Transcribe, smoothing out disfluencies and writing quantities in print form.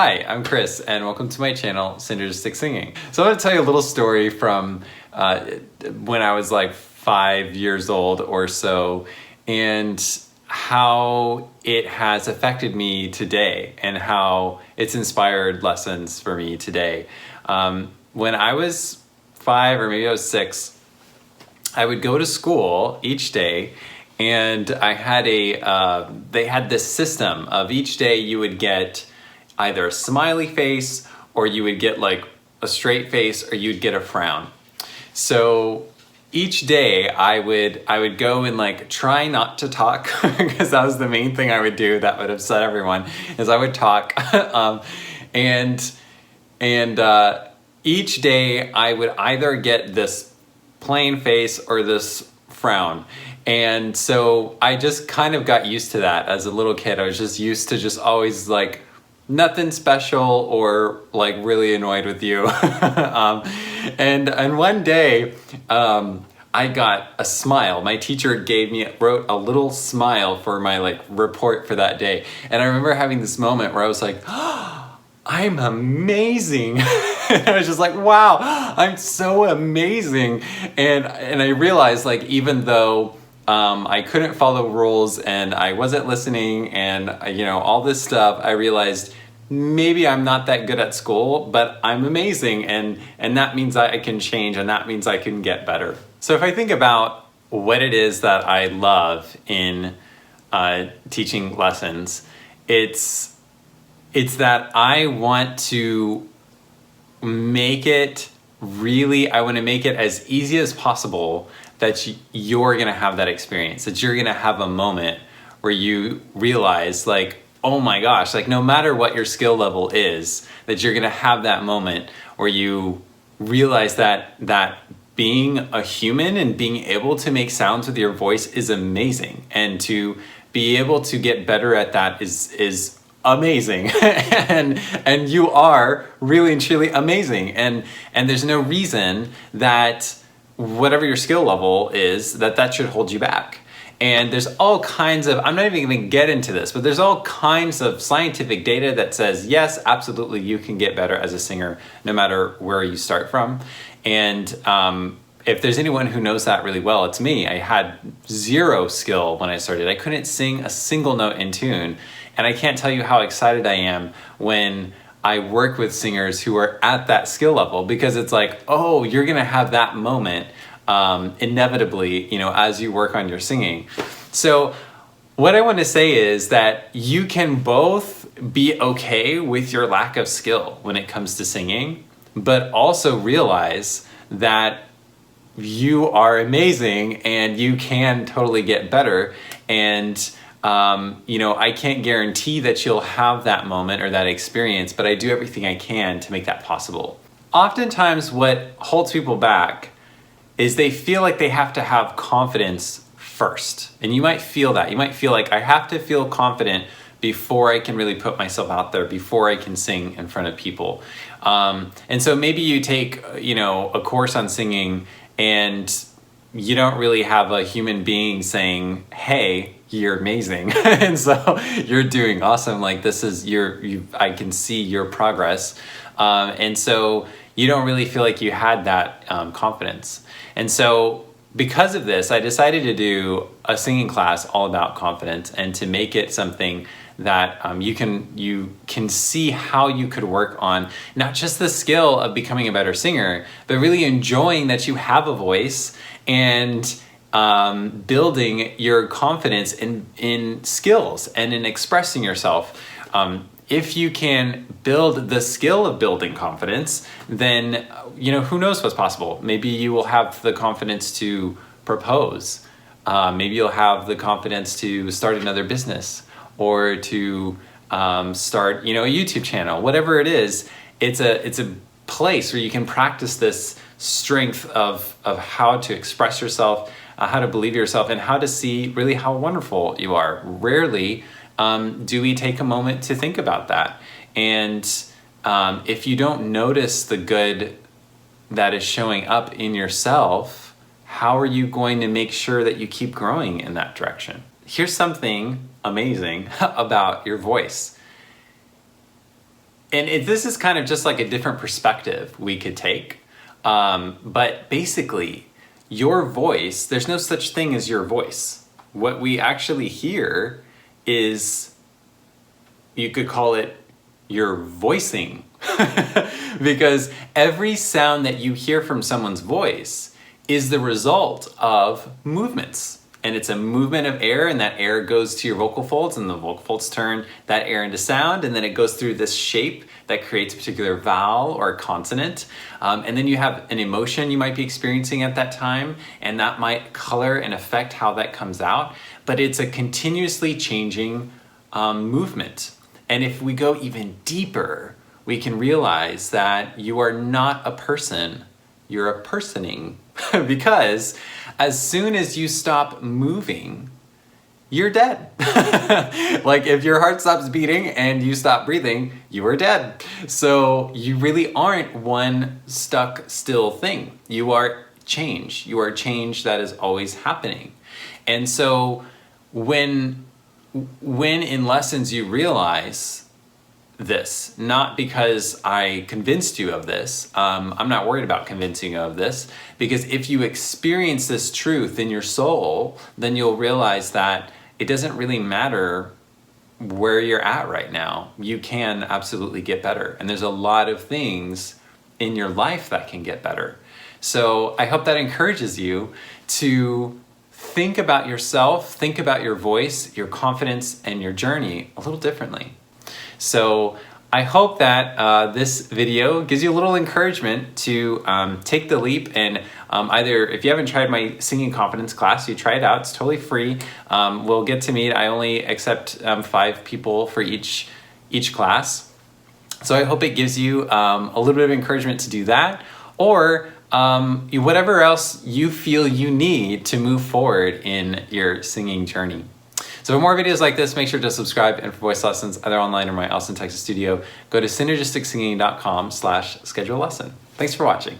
Hi, I'm Chris, and welcome to my channel, Synergistic Singing. So I want to tell you a little story from when I was like 5 years old or so, and how it has affected me today, and how it's inspired lessons for me today. When I was 5, or maybe I was 6, I would go to school each day, and I had they had this system of each day you would get either a smiley face, or you would get like a straight face, or you'd get a frown. So each day I would go and like try not to talk because that was the main thing I would do that would upset everyone, is I would talk. and each day I would either get this plain face or this frown. And so I just kind of got used to that as a little kid. I was just used to just always like nothing special, or like really annoyed with you. And one day I got a smile. My teacher wrote a little smile for my like report for that day. And I remember having this moment where I was like, oh, I'm amazing. And I was just like, wow, I'm so amazing. And I realized, like, even though I couldn't follow rules and I wasn't listening and all this stuff, I realized maybe I'm not that good at school, but I'm amazing, and that means I can change, and that means I can get better. So if I think about what it is that I love in teaching lessons, it's that I want to make it as easy as possible that you're gonna have that experience, that you're gonna have a moment where you realize, like, oh my gosh, like no matter what your skill level is, that you're gonna have that moment where you realize that being a human and being able to make sounds with your voice is amazing, and to be able to get better at that is amazing. and you are really and truly amazing, and there's no reason that whatever your skill level is, that should hold you back. And there's all kinds of, I'm not even going to get into this, but there's all kinds of scientific data that says, yes, absolutely, you can get better as a singer no matter where you start from. And if there's anyone who knows that really well, it's me. I had zero skill when I started. I couldn't sing a single note in tune. And I can't tell you how excited I am when I work with singers who are at that skill level, because it's like, oh, you're going to have that moment inevitably, as you work on your singing. So what I want to say is that you can both be okay with your lack of skill when it comes to singing, but also realize that you are amazing and you can totally get better. And I can't guarantee that you'll have that moment or that experience, but I do everything I can to make that possible. Oftentimes what holds people back is they feel like they have to have confidence first. And you might feel that. You might feel like, I have to feel confident before I can really put myself out there, before I can sing in front of people. And so maybe you take, a course on singing, and you don't really have a human being saying, hey, you're amazing. And so you're doing awesome. Like, this is I can see your progress. And so you don't really feel like you had that confidence. And so because of this, I decided to do a singing class all about confidence, and to make it something that you can see how you could work on not just the skill of becoming a better singer, but really enjoying that you have a voice, and building your confidence in skills and in expressing yourself. If you can build the skill of building confidence, then who knows what's possible. Maybe you will have the confidence to propose. Maybe you'll have the confidence to start another business, or to start a YouTube channel. Whatever it is, it's a place where you can practice this strength of how to express yourself, how to believe yourself, and how to see really how wonderful you are. Rarely do we take a moment to think about that. And if you don't notice the good that is showing up in yourself, how are you going to make sure that you keep growing in that direction? Here's something amazing about your voice. this is kind of just like a different perspective we could take. But basically, your voice, there's no such thing as your voice. What we actually hear is, you could call it your voicing. Because every sound that you hear from someone's voice is the result of movements. And it's a movement of air, and that air goes to your vocal folds, and the vocal folds turn that air into sound, and then it goes through this shape that creates a particular vowel or consonant. And then you have an emotion you might be experiencing at that time, and that might color and affect how that comes out. But it's a continuously changing movement. And if we go even deeper, we can realize that you are not a person, you're a personing. Because as soon as you stop moving, you're dead. Like if your heart stops beating and you stop breathing, you are dead. So you really aren't one stuck still thing. You are change. You are change that is always happening. And so when in lessons you realize this, not because I convinced you of this, I'm not worried about convincing you of this, because if you experience this truth in your soul, then you'll realize that it doesn't really matter where you're at right now. You can absolutely get better. And there's a lot of things in your life that can get better. So I hope that encourages you to think about yourself, think about your voice, your confidence, and your journey a little differently. So I hope that this video gives you a little encouragement to take the leap and either, if you haven't tried my singing confidence class, you try it out. It's totally free. We'll get to meet. I only accept 5 people for each class. So I hope it gives you a little bit of encouragement to do that, or whatever else you feel you need to move forward in your singing journey. So for more videos like this, make sure to subscribe, and for voice lessons, either online or my Austin, Texas studio, go to synergisticsinging.com/schedule lesson. Thanks for watching.